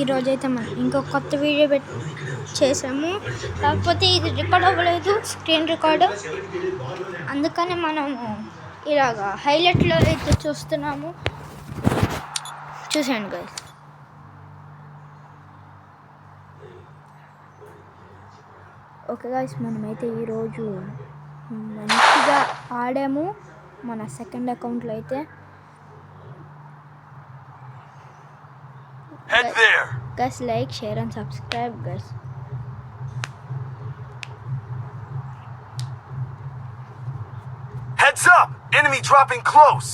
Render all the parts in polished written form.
ఈరోజైతే మనం ఇంకొక కొత్త వీడియో చేసాము. కాకపోతే ఇది రికార్డ్ అవ్వలేదు, స్క్రీన్ రికార్డ్. అందుకని మనము ఇలాగా హైలైట్లో అయితే చూస్తున్నాము. చూసాను గైస్. ఓకే గైస్, మనమైతే ఈరోజు మంచిగా ఆడాము మన సెకండ్ అకౌంట్లో అయితే. Head there. Guys, like, share and subscribe, guys. Heads up! Enemy dropping close.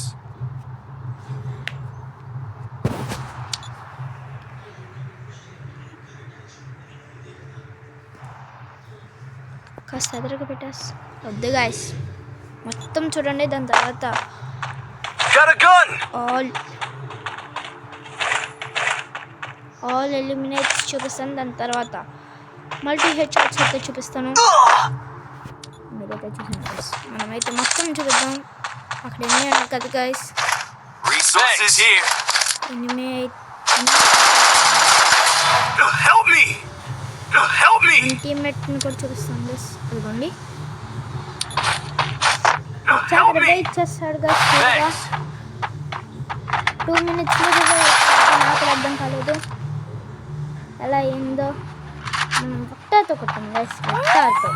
కాస్త ఎదురుగా పెట్టేసి వద్దు గాయస్, మొత్తం చూడండి. దాని తర్వాత Got a gun. All eliminates చూపిస్తాను. దాని తర్వాత మల్టీ హెడ్ షాట్స్ అయితే చూపిస్తాను. మీరైతే చూసాను గైస్. మనమైతే మొత్తం చూపిద్దాం. అక్కడ ఎనిమి అన్నారు కదా guys, Resources here. Enemy Help me. Help me. టీమ్మేట్ని కూడా చూపిస్తాను గైస్. ఇదిగోండి, Help me. ఇచ్చేస్తాడు గైస్. 2 minutes నాకు అర్థం కాలేదు ఎలా అయిందో. వక్టాతో కొట్టాను గైస్, వక్టాతో.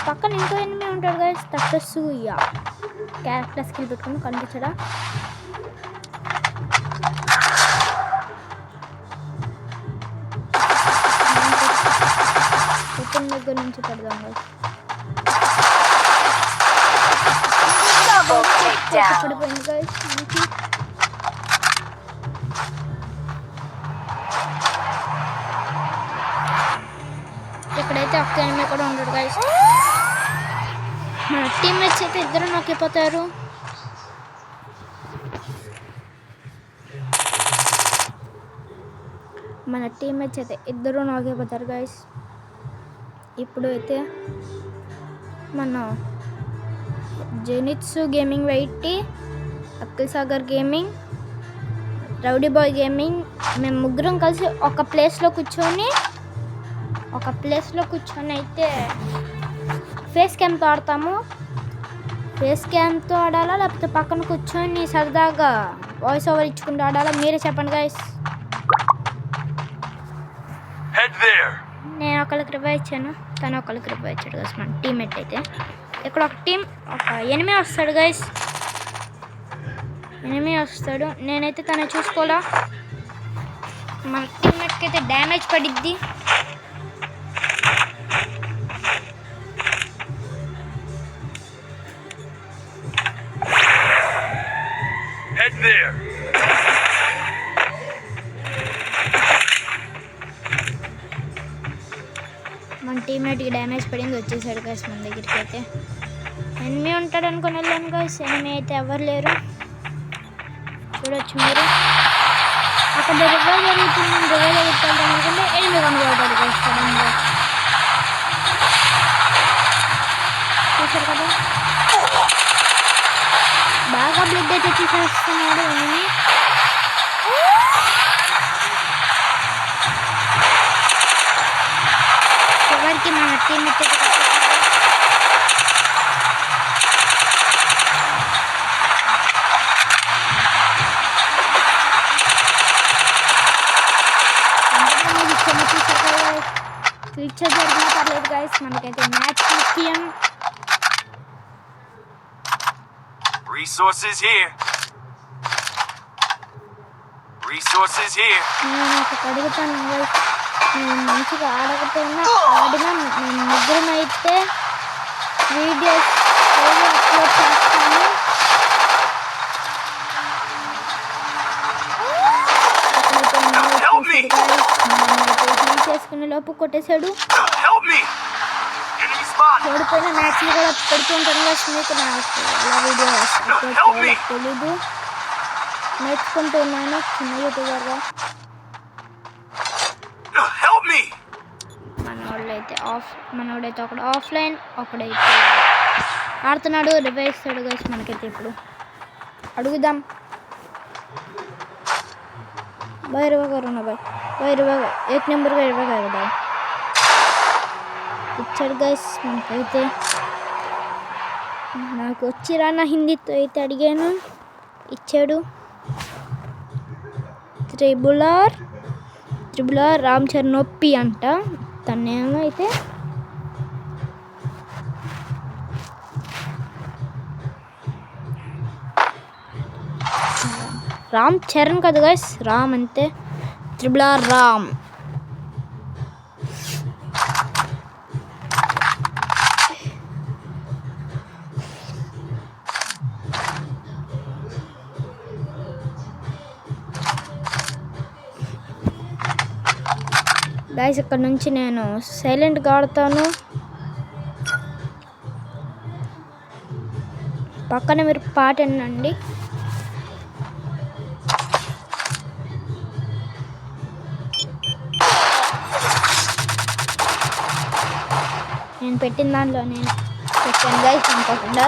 పక్కన ఇంకో ఎనిమిది ఉంటాడు గైస్, తట్టసూయ. క్యారెక్టర్ స్కిల్ పెట్టుకుని కనిపించడా. కొట్టిన దగ్గర నుంచి పడదాం గైస్. పడిపోయింది గైస్. ఇక్కడైతే ఒక్క ఎనిమిది కూడా ఉంటాడు గైస్. మన టీమ్మేట్స్ అయితే ఇద్దరు నొక్కిపోతారు. మన టీమ్మేట్స్ అయితే ఇద్దరు నొక్కిపోతారు గైస్. ఇప్పుడు అయితే మన జెనిట్సు గేమింగ్ వెయిట్టి, Akhil Sagar gaming, rowdy boy gaming, మేము ముగ్గురం కలిసి ఒక ప్లేస్లో కూర్చొని అయితే ఫేస్ క్యామ్తో ఆడతాము. ఫేస్ క్యామ్తో ఆడాలా లేకపోతే పక్కన కూర్చొని సరదాగా వాయిస్ ఓవర్ ఇచ్చుకుంటూ ఆడాలా, మీరే చెప్పండి గైస్. నేను ఒకళ్ళకి రివైవ్ ఇచ్చాను, తను ఒకళ్ళకి రివైవ్ ఇచ్చాడు గైస్. మన టీమ్మేట్ అయితే ఇక్కడ ఒక ఎనిమిది వస్తాడు గైస్. ఎనిమిది వస్తాడు, నేనైతే తను చూసుకోవాలా. మన టీమ్మేట్కి అయితే డ్యామేజ్ పడిద్ది. Head there. మన టీమ్మేట్కి డ్యామేజ్ పడింది, వచ్చేసాడు గైస్ మన దగ్గరికి. అయితే ఎనిమి ఉంటాడు అనుకుని వెళ్ళాను గైస్. ఎనిమి అయితే ఎవరు లేరు, చూడొచ్చు మీరు. అక్కడ రివైవ్ జరుగుతుంది, రివైవ్ జరుగుతుంది అనుకుంటే ఎనిమి కనుగొంటాడు గైస్. చూసారు కదా, బాగా బ్లడ్ అయితే తీసేస్తున్నాడు ఎనిమి. చివరికి మన టీమ్ ఫీచర్ జరిగినా పర్లేదు గైస్, మనకైతే మ్యాచ్ ముఖ్యం. Resources here. Resources here. నేను ఒకటి అడుగుతాను గైస్, నేను మంచిగా ఆడకపోయినా ఆడినా నేను ముగ్గురం అయితే వీడియోస్ అప్లోడ్ చేస్తాను. హీల్ చేసుకునే లోపు కొట్టేశాడు. ఓడిపోయిన మ్యాచ్లు కూడా పెడుతూ ఉంటాను గైస్. మీకు నాకు ఎలా వీడియో అప్లోడ్ చేయాలో తెలీదు, నేర్చుకుంటున్నాను చిన్న యూట్యూబర్గా. మనోడైతే ఒకడు ఆఫ్లైన్, ఒకడైతే ఆడుతున్నాడు, రివైవ్ ఇస్తాడు గైస్ మనకైతే. ఇప్పుడు అడుగుదాం भाई रवा करो ना भाई एक नंबर का रवा करो भाई ఇచ్చాడు గైస్ మనకైతే నాకు వచ్చి రానా హిందీతో అయితే అడిగాను ఇచ్చాడు త్రిబుల్ ఆర్ రామ్ చరణ్ ఒప్పి అంట తనేమో అయితే రామ్ చరణ్ కదా గైస్ రామ్ అంతే త్రిబుల్ ఆర్ రామ్ గైస్ ఇక్కడ నుంచి నేను సైలెంట్గా ఆడతాను పక్కన మీరు పాట వినండి నేను పెట్టిన దాంట్లో నేను పెట్టాను గైస్ అనుకోకుండా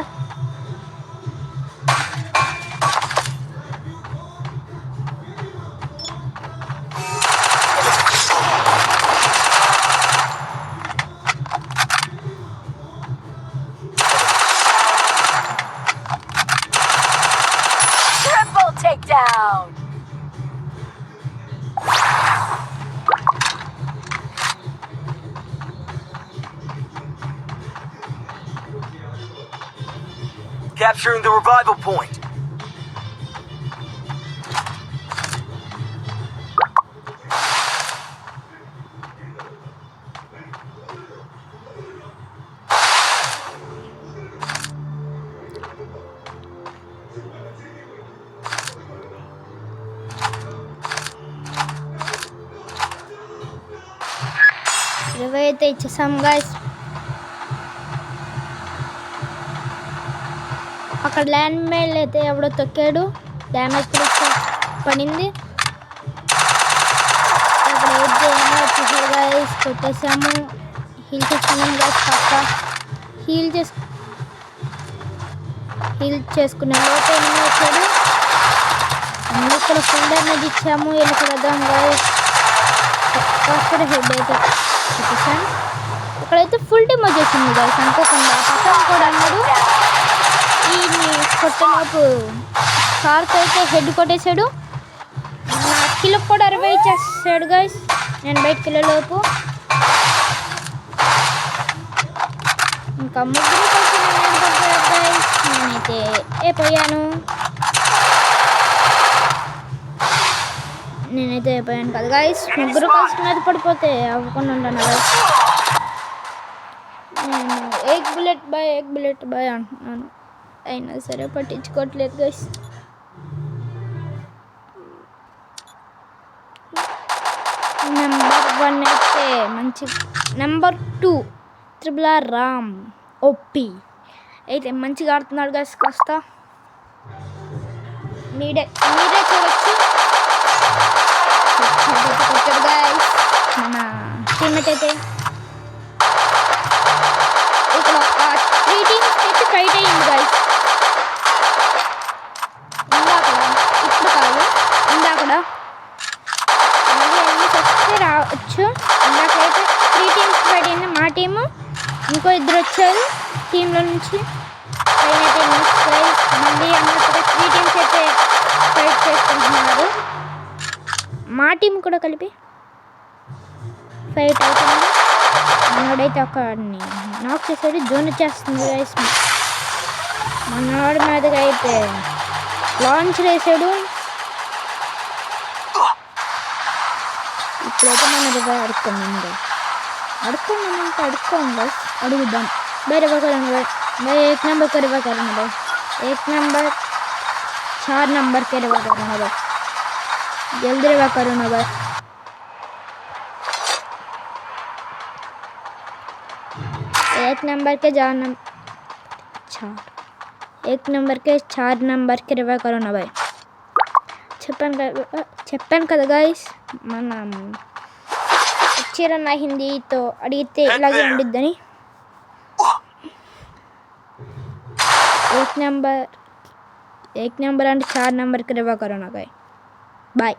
Takedown! Capturing the revival point. ఇరవై అయితే ఇచ్చేసాం గైస్ అక్కడ ల్యాండ్ మైల్ అయితే ఎవడో తొక్కాడు డ్యామేజ్ కూడా పడింది అక్కడ అయితే ఏమో వచ్చేసాడు గైస్ కొట్టేసాము హీల్ చేసుకున్నాం గైస్ పక్క హీల్ చేసుకునే లోపు ఏమో వచ్చాడు ఇక్కడ ఫుల్ డ్యామేజ్ ఇచ్చాము వెళ్ళిపోదాం గైస్ అక్కడ హెడ్ అయితే చూపించాను అక్కడైతే ఫుల్ టీమ్ వచ్చేసింది గైస్ అనుకోకుండా పక్కన కూడా అన్నాడు ఈ కొట్టలోపు కార్తో అయితే హెడ్ కొట్టేశాడు నా కిలో కూడా 60 ఇచ్చేసాడు గైస్ నేను బయటకు వెళ్ళేలోపు ఇంకా ముగ్గురు కలిసి గైస్ నేనైతే అయిపోయాను కదా గైస్ ముగ్గురు కలిసి మీద పడిపోతే అవ్వకుండా ఉంటాను గైస్ నేను ఏక్ బుల్లెట్ బాయ్ అంటున్నాను అయినా సరే పట్టించుకోవట్లేదు గైస్ నెంబర్ 1 అయితే మంచి number 2 triple R Ram OP అయితే మంచిగా ఆడుతున్నాడు గైస్ కాస్త మీరే చూడొచ్చు గైస్ మన టీమ్మేట్ అయితే ఇక్కడ 3 టీమ్స్ అయితే ఫైట్ అయ్యింది గైస్ ఇప్పుడు కాదు ఇందాకడ మళ్ళీ అన్నీ వస్తే రావచ్చు ఇందాకైతే 3 టీమ్స్ ఫైట్ అయింది మా టీము ఇంకో 2 వచ్చారు టీంలో నుంచి అయితే గైస్ మళ్ళీ అన్నట్టుగా 3 టీమ్స్ అయితే ఫైట్ చేసుకుంటున్నారు మా టీం కూడా కలిపి ఫైట్ అవుతుంది మనోడైతే ఒకడిని నాక్ చేసాడు జోన్ వచ్చేస్తుంది గైస్ మనోడి మీదగా అయితే లాంచ్ వేసాడు ఇప్పుడైతే మన రివైవ్ అడుక్కుందాం గైస్ అడుగుదాం भाई रिवा करेंगे भाई 1 नंबर का रिवा करेंगे भाई 1 नंबर 4 नंबर के रिवा करेंगे भाई जल्दी रिवा करो ना भाई एक नंबर के 4 नंबर के रिवा करो ना भाई చెప్పాను కదా గైస్ మనం వచ్చేరన్న హిందీతో అడిగితే ఇలాగే ఉండిద్దని एक नंबर एंड 4 नंबर के रिवा करो ना भाई बाय।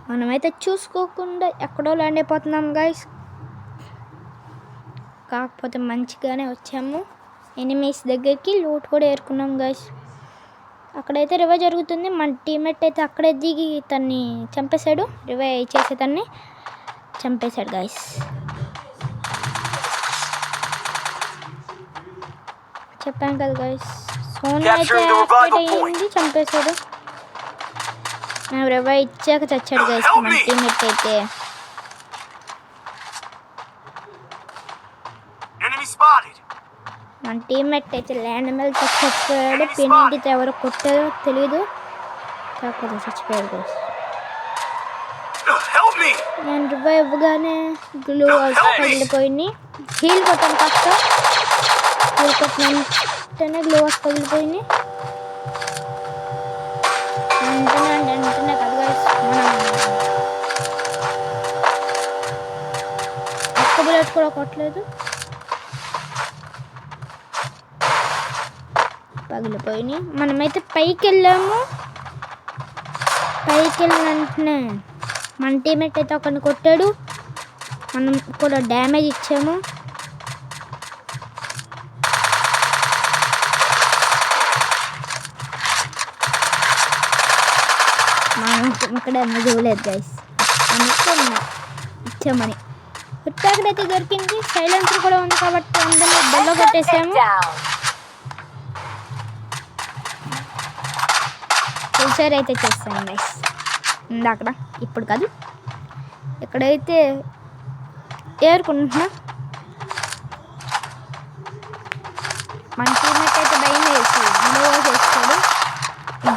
మనమైతే చూసుకోకుండా ఎక్కడో ల్యాండ్ అయిపోతున్నాం గైస్. కాకపోతే మంచిగానే వచ్చాము. ఎనిమీస్ దగ్గరికి లూట్ కూడా ఏరుకున్నాం గైస్. అక్కడైతే రివైవ్ జరుగుతుంది. మన టీమ్మేట్ అయితే అక్కడే దిగి తన్ని చంపేశాడు. రివైవ్ చేసే తన్ని చంపేశాడు గైస్. చెప్పాను కదా గైస్, సోనీ అయితే యాక్టివేట్ అయ్యింది, చంపేశాడు. రివైవ్ ఇచ్చాక చచ్చాడు గైస్ మన టీమ్మేట్ అయితే. మన టీమ్మేట్ అయితే ల్యాండ్ మీద చచ్చిపోయాడు. పిన్నింటితో ఎవరు కొట్టారో తెలీదు, కాకపోతే చచ్చిపోయాడు గైస్. నేను రివైవ్ ఇవ్వగానే గ్లూ పగిలిపోయింది. హీల్ కొట్టాను కాస్త, హీల్ కొట్టిన వెంటనే గ్లూ పగిలిపోయింది. వెంటనే కదా గైస్, మనం ఒక్క బుల్లెట్ కూడా కొట్టలేదు, పగిలిపోయినాయి. మనమైతే పైకి వెళ్ళాము. పైకి వెళ్ళిన వెంటనే మన టీమేట్ అయితే ఒకరిని కొట్టాడు, మనం కూడా డ్యామేజ్ ఇచ్చాము. మనం ఇక్కడ డ్యామేజ్ ఇవ్వలేదు గైస్, అనుకున్నా ఇచ్చామని. ఫుట్ అయితే దొరికింది, సైలెన్సర్ కూడా ఉంది కాబట్టి అందరినీ బెల్ల కొట్టేసాము. ఫుల్సైర్ అయితే చేస్తాను గైస్. అక్కడ ఇప్పుడు కాదు, ఇక్కడైతే ఏరుకుంటున్నా. మన టీమేట్ అయితే భయం వేసి చేస్తాడు.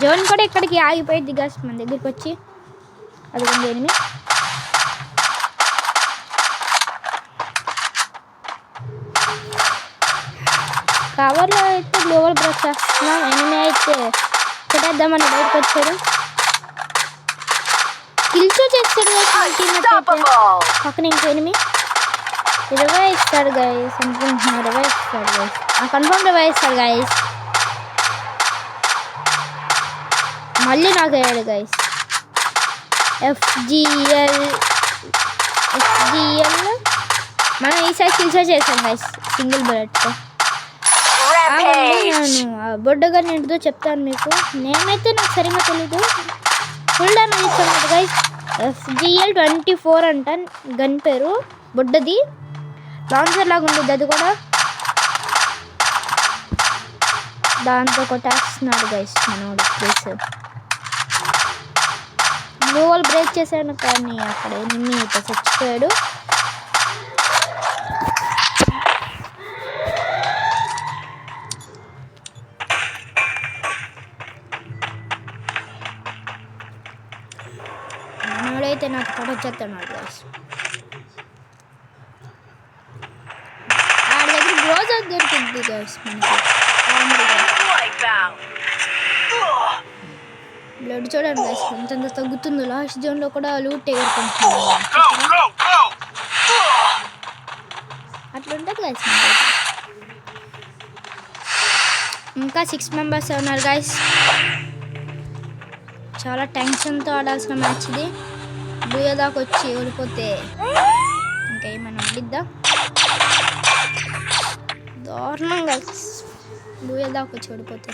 జోన్ కూడా ఇక్కడికి ఆగిపోయింది గైస్ మన దగ్గరికి వచ్చి. అది కొంచెం ఎనిమి కవర్లో అయితే గ్లోబల్ బ్రేక్ చేస్తున్నాం. ఎనిమి అయితే కొట్టేద్దామని బయటకు వచ్చాడు, కిల్చో చేస్తాడు గైస్ మన టీమేట్ అయితే. పక్కన ఇంకో ఎనిమి రివైవ్ ఇస్తాడు గైస్ అనుకుంటున్నా. రివైవ్ ఇస్తాడు గైస్, కన్ఫర్మ్ రివైవ్ ఇస్తాడు గైస్. మళ్ళీ నాకు అయ్యాడు గైస్. ఎఫ్జిఎల్ మనం ఈసారి కిల్చో చేసాం గైస్ సింగిల్ బుల్లెట్తో. నేను బొడ్డగా ఏంటిదో చెప్తాను మీకు. నేనైతే నాకు సరిగ్గా తెలీదు. ఫుల్ డ్యామేజ్ ఇచ్చాను కదా గైస్. FGL 24 అంట గన్ పేరు. బొడ్డది లాంచర్ లాగా ఉంటుంది అది కూడా. దాంతో కొట్టేస్తున్నాడు గైస్ మనోడు. ప్లీజ్ గ్లోవల్ బ్రేక్ చేశాను కానీ అక్కడ ఎనిమి అయితే చచ్చిపోయాడు. మనోడైతే నాకు పడొచ్చేస్తున్నాడు గైస్. ఆడి దగ్గర గ్రోజ్ దొరికింది గైస్ మనకి. బ్లడ్ చూడండి గైస్ ఎంతంత తగ్గుతుందో. లాస్ట్ జోన్లో కూడా లూట్ ఎగురుకుంటున్నాను. అట్లుంటుంది గైస్. ఇంకా 6 మెంబర్స్ ఉన్నారు గైస్. చాలా టెన్షన్తో ఆడాల్సిన మ్యాచ్ ఇది. బూయ దాకా వచ్చి ఓడిపోతే ఇంకేమైనా ఉండిద్దా? దారుణం గైస్ బూయ దాకా వచ్చి ఓడిపోతే.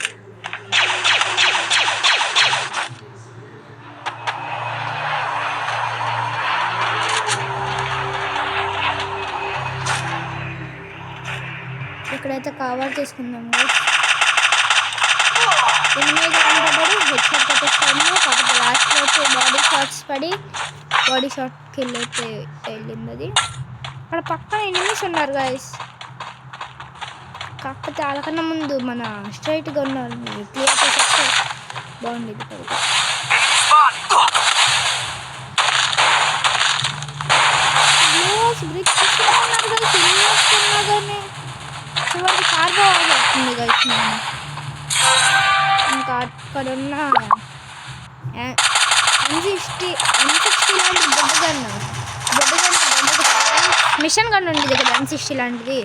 ఇక్కడైతే కవర్ చేసుకుందాం గైస్. ఎనిమిది కనపడ్డాడు, హెడ్ షాట్ కొట్టేస్తాను. కాకపోతే లాస్ట్లో అయితే బాడీ షాట్స్ పడి బాడీ షాట్ కిల్ అయితే వెళ్ళింది అది. అక్కడ పక్కన ఎనిమిస్ ఉన్నారు గైస్. కాకపోతే వాళ్ళకన్నా ముందు మన స్ట్రైట్గా ఉన్న క్లియర్ చేస్తే బాగుండేది కదా. బ్రిక్ ఉన్నారు కదా, తినేస్తున్నా కానీ చివరికి కార్బోవాలి వస్తుంది గైస్. నేను ఇంకా అక్కడ ఉన్న M60 లాంటి మిషన్ గన్ ఉండేది కదా M60 లాంటిది.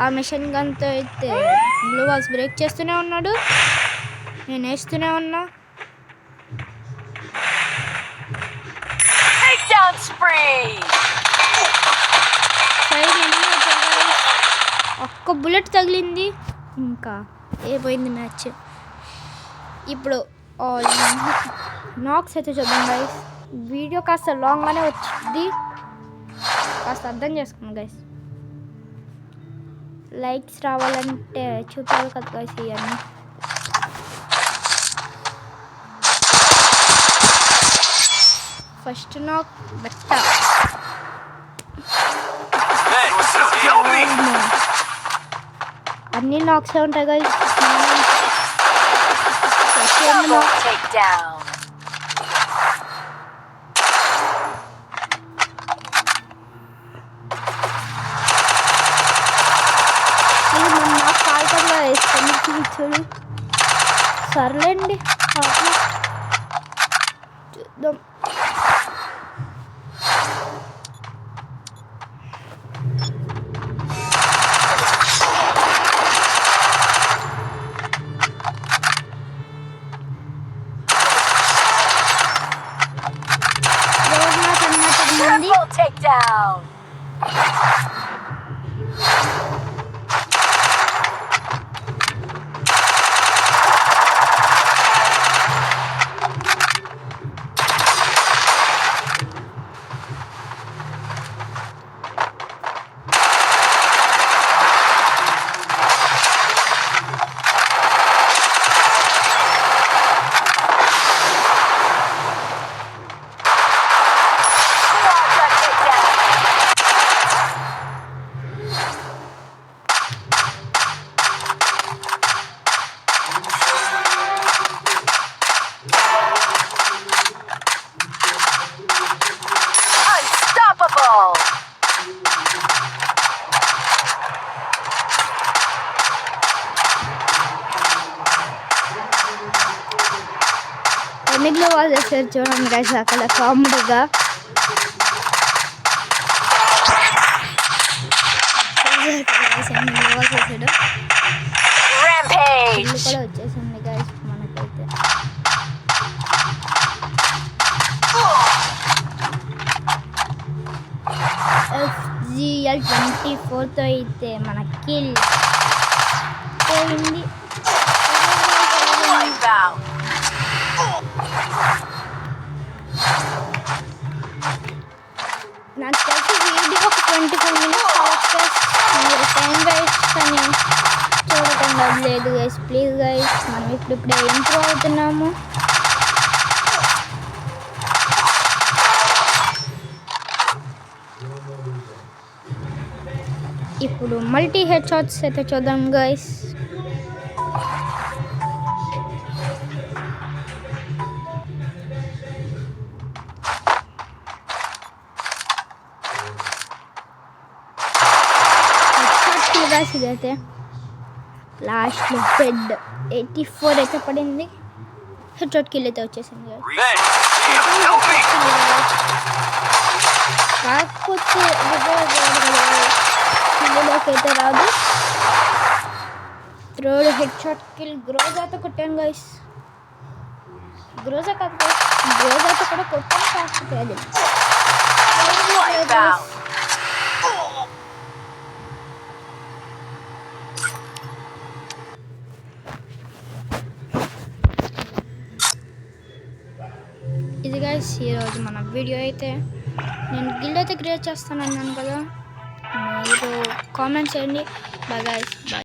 ఆ మిషన్ గన్తో అయితే బ్లూ వాల్స్ బ్రేక్ చేస్తూనే ఉన్నాడు, నేను వేస్తూనే ఉన్నా. బుల్లెట్ తగిలింది, ఇంకా అయిపోయింది మ్యాచ్. ఇప్పుడు నాక్స్ అయితే చూద్దాం గైస్. వీడియో కాస్త లాంగ్గానే వచ్చింది, కాస్త అర్థం చేసుకోండి గైస్. లైక్స్ రావాలంటే చూపాలి కదా గైస్ ఇవన్నీ. ఫస్ట్ నాక్ బట్ట. Hey, help me! అన్ని నాక్సే ఉంటాయి గైస్. Double takedown. ఇది మన నాకు కాలుగా వేసుకొని చూడు. సర్లేండి చూద్దాం. Triple takedown. Quadra takedown. Unstoppable. ఎన్నికలో వాళ్ళు చేస్తారు చూడండి గైస్ అక్కడ కామెడీగా. చేసాడు Rampage. ఇల్లు కూడా వచ్చేసింది గైస్ మనకైతే. FGL 24తో అయితే మన కిల్ పోయింది. Rebound. నాకు తెలిసి వీడియో ఒక 24 minutes అవకాశం మీరు టైం వేస్ట్ అని చూడకుండా లేదు గైస్. ప్లీజ్ గైస్, మనం ఇప్పుడిప్పుడే ఇంప్రూవ్ అవుతున్నాము. ఇప్పుడు మల్టీ హెడ్ షాట్స్ అయితే చూద్దాం గైస్. ఇదైతే లాస్ట్లో బెడ్ 84 అయితే పడింది. హెడ్ షాట్ కిల్ అయితే వచ్చేసింది guys. Hey, help me! కాకపోతే కిల్లోకి అయితే రాదు. థర్డ్ హెడ్ షాట్ కిల్ గ్రోజాతో కొట్టాను గైస్. గ్రోజా కాదు guys, గ్రోజాతో కూడా కొట్టాను, కాకపోతే అది Rebound. ఇది గైస్ ఈరోజు మన వీడియో అయితే. నేను గిల్డ్ అయితే క్రియేట్ చేస్తాను అన్నాను కదా, మీరు కామెంట్ చేయండి. Bye guys, bye.